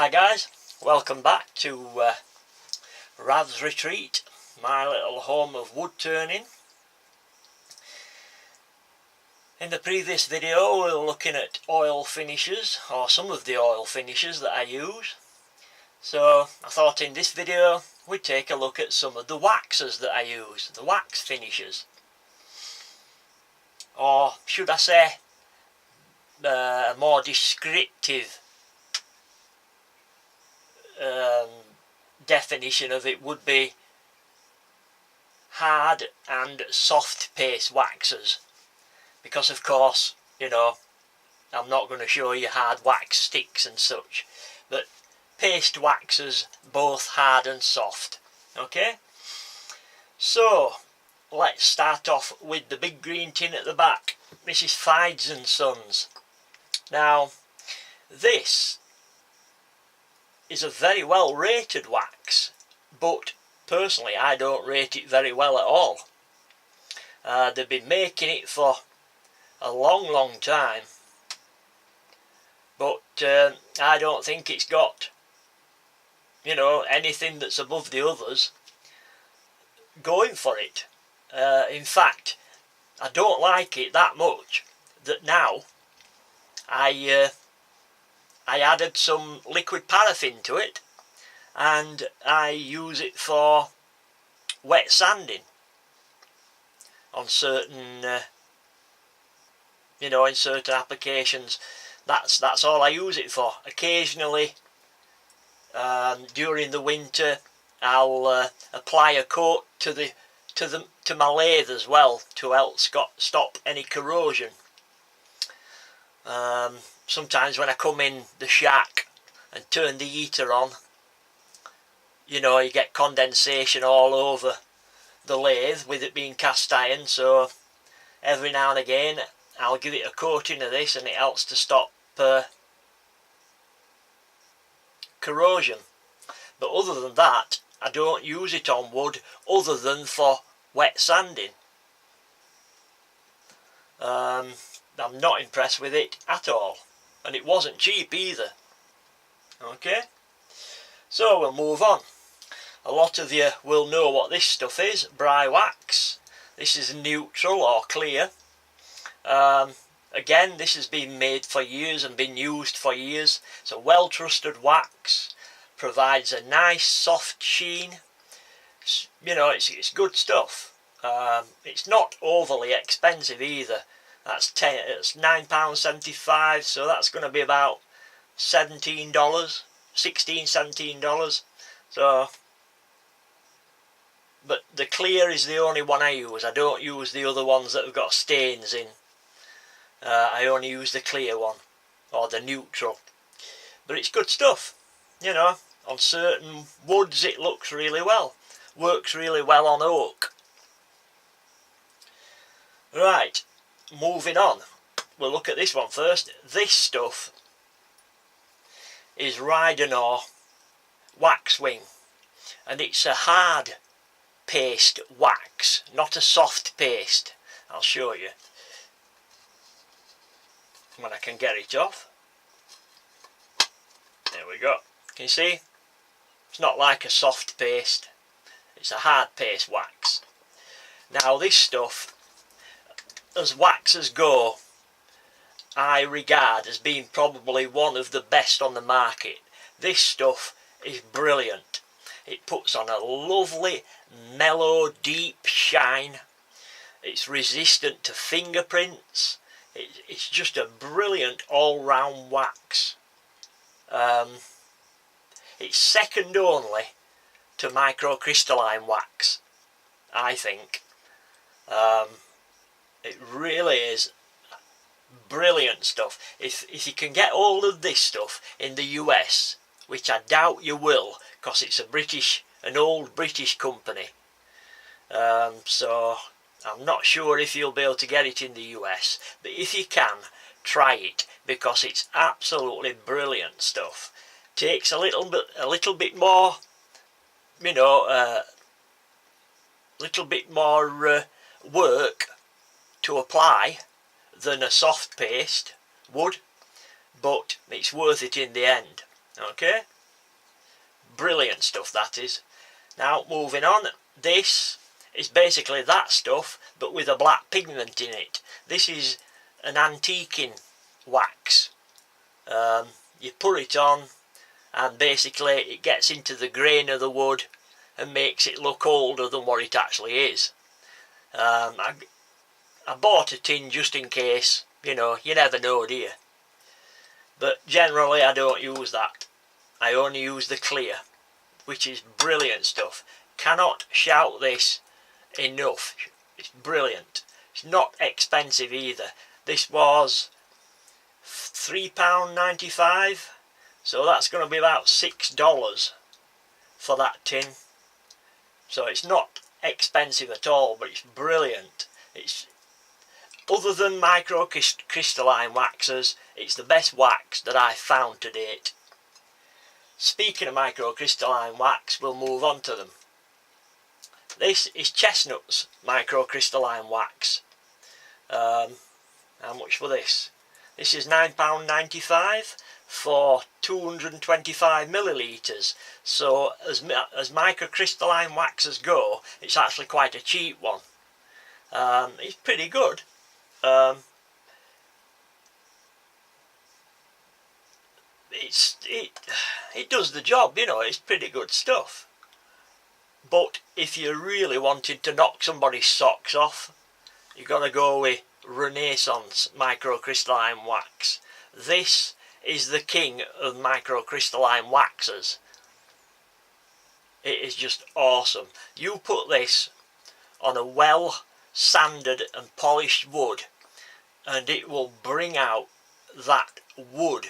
Hi guys, welcome back to Rav's Retreat, my little home of wood turning. In the previous video we were looking at oil finishes, or some of the oil finishes that I use. So I thought in this video we'd take a look at some of the waxes that I use, the wax finishes. Or should I say a more descriptive definition of it would be hard and soft paste waxes, because of course, you know, I'm not going to show you hard wax sticks and such, but paste waxes, both hard and soft. Okay, so let's start off with the big green tin at the back. This is Fides and Sons. Now this is a very well rated wax, but personally I don't rate it very well at all. They've been making it for a long time, but I don't think it's got, you know, anything that's above the others going for it. In fact, I don't like it that much that now I added some liquid paraffin to it, and I use it for wet sanding on certain, you know, in certain applications. That's all I use it for. Occasionally, during the winter, I'll apply a coat to my lathe as well to help stop any corrosion. Sometimes when I come in the shack and turn the heater on, you know, you get condensation all over the lathe with it being cast iron, so every now and again I'll give it a coating of this and it helps to stop corrosion. But other than that, I don't use it on wood other than for wet sanding. I'm not impressed with it at all, and it wasn't cheap either. Okay, so we'll move on. A lot of you will know what this stuff is, bry wax. This is neutral or clear. Again, this has been made for years and been used for years. It's a well trusted wax, provides a nice soft sheen. You know, it's good stuff. It's not overly expensive either. It's £9.75, so that's going to be about $17, $17. So, but the clear is the only one I use. I don't use the other ones that have got stains in. I only use the clear one, or the neutral. But it's good stuff, you know. On certain woods it looks really well, works really well on oak. Right, moving on, we'll look at this one first. This stuff is Rydenor Waxwing, and it's a hard paste wax, not a soft paste. I'll show you when I can get it off. There we go. Can you see? It's not like a soft paste, it's a hard paste wax. Now this stuff, as waxes go, I regard as being probably one of the best on the market. This stuff is brilliant. It puts on a lovely, mellow, deep shine. It's resistant to fingerprints. It's just a brilliant all-round wax. It's second only to microcrystalline wax, I think. It really is brilliant stuff. If you can get hold of this stuff in the US, which I doubt you will, because it's an old British company, so I'm not sure if you'll be able to get it in the US, but if you can, try it, because it's absolutely brilliant stuff. Takes a little bit more, you know, little bit more work to apply than a soft paste would, but it's worth it in the end. Okay, brilliant stuff that is. Now moving on, this is basically that stuff but with a black pigment in it. This is an antiquing wax. You put it on and basically it gets into the grain of the wood and makes it look older than what it actually is. I bought a tin just in case, you know, you never know, do you? But generally I don't use that. I only use the clear, which is brilliant stuff. Cannot shout this enough. It's brilliant. It's not expensive either. This was £3.95, so that's going to be about $6 for that tin. So it's not expensive at all, but it's brilliant. It's, other than microcrystalline waxes, it's the best wax that I've found to date. Speaking of microcrystalline wax, we'll move on to them. This is Chestnut's microcrystalline wax. How much for this? This is £9.95 for 225 millilitres. So as microcrystalline waxes go, it's actually quite a cheap one. It's pretty good. It does the job, you know. It's pretty good stuff. But if you really wanted to knock somebody's socks off, you've got to go with Renaissance microcrystalline wax. This is the king of microcrystalline waxes. It is just awesome. You put this on a well sanded and polished wood and it will bring out that wood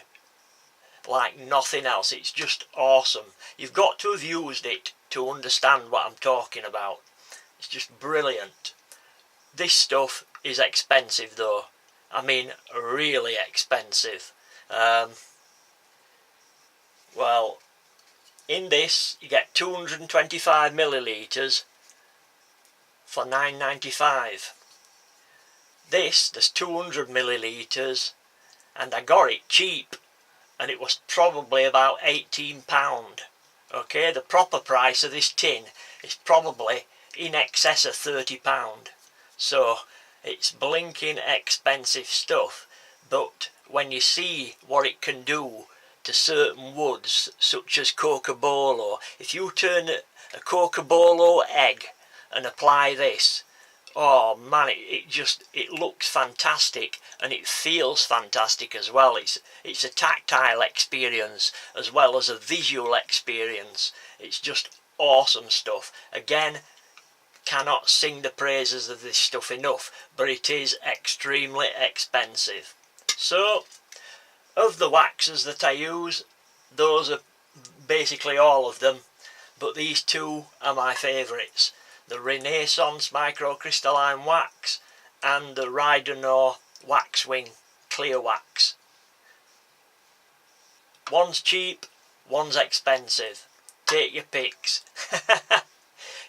like nothing else. It's just awesome. You've got to have used it to understand what I'm talking about. It's just brilliant. This stuff is expensive though. I mean, really expensive. Well, in this you get 225 millilitres for £9.95. There's 200 millilitres and I got it cheap and it was probably about £18. Okay, the proper price of this tin is probably in excess of £30. So it's blinking expensive stuff, but when you see what it can do to certain woods such as cocobolo, if you turn a cocobolo egg and apply this, oh man, it looks fantastic and it feels fantastic as well. It's a tactile experience as well as a visual experience. It's just awesome stuff. Again, cannot sing the praises of this stuff enough, but it is extremely expensive. So of the waxes that I use, those are basically all of them, but these two are my favourites: the Renaissance microcrystalline wax and the Rydenor Waxwing clear wax. One's cheap, one's expensive. Take your picks.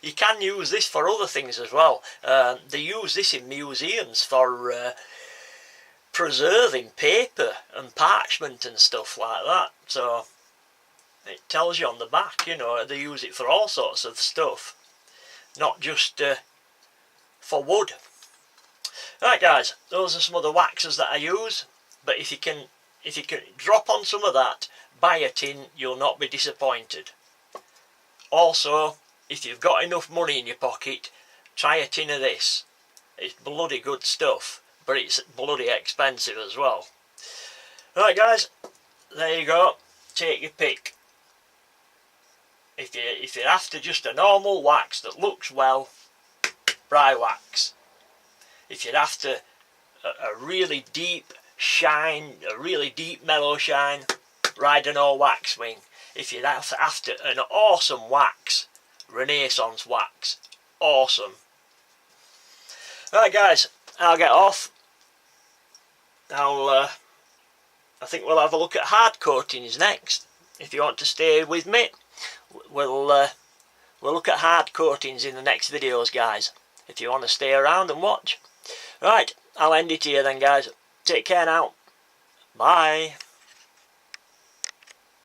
You can use this for other things as well. They use this in museums for preserving paper and parchment and stuff like that. So it tells you on the back, you know, they use it for all sorts of stuff, not just for wood. Right guys, those are some of the waxes that I use, but if you can drop on some of that, buy a tin, you'll not be disappointed. Also, if you've got enough money in your pocket, try a tin of this. It's bloody good stuff, but it's bloody expensive as well. Right guys, there you go, take your pick. If you're after just a normal wax that looks well, Bry Wax. If you're after a really deep shine, a really deep mellow shine, Rydenor Waxwing. If you're after an awesome wax, Renaissance wax. Awesome. Right guys, I'll get off. I think we'll have a look at hard coatings next. If you want to stay with me, we'll look at hard coatings in the next videos, guys. If you want to stay around and watch. Right, I'll end it here then, guys. Take care now. Bye.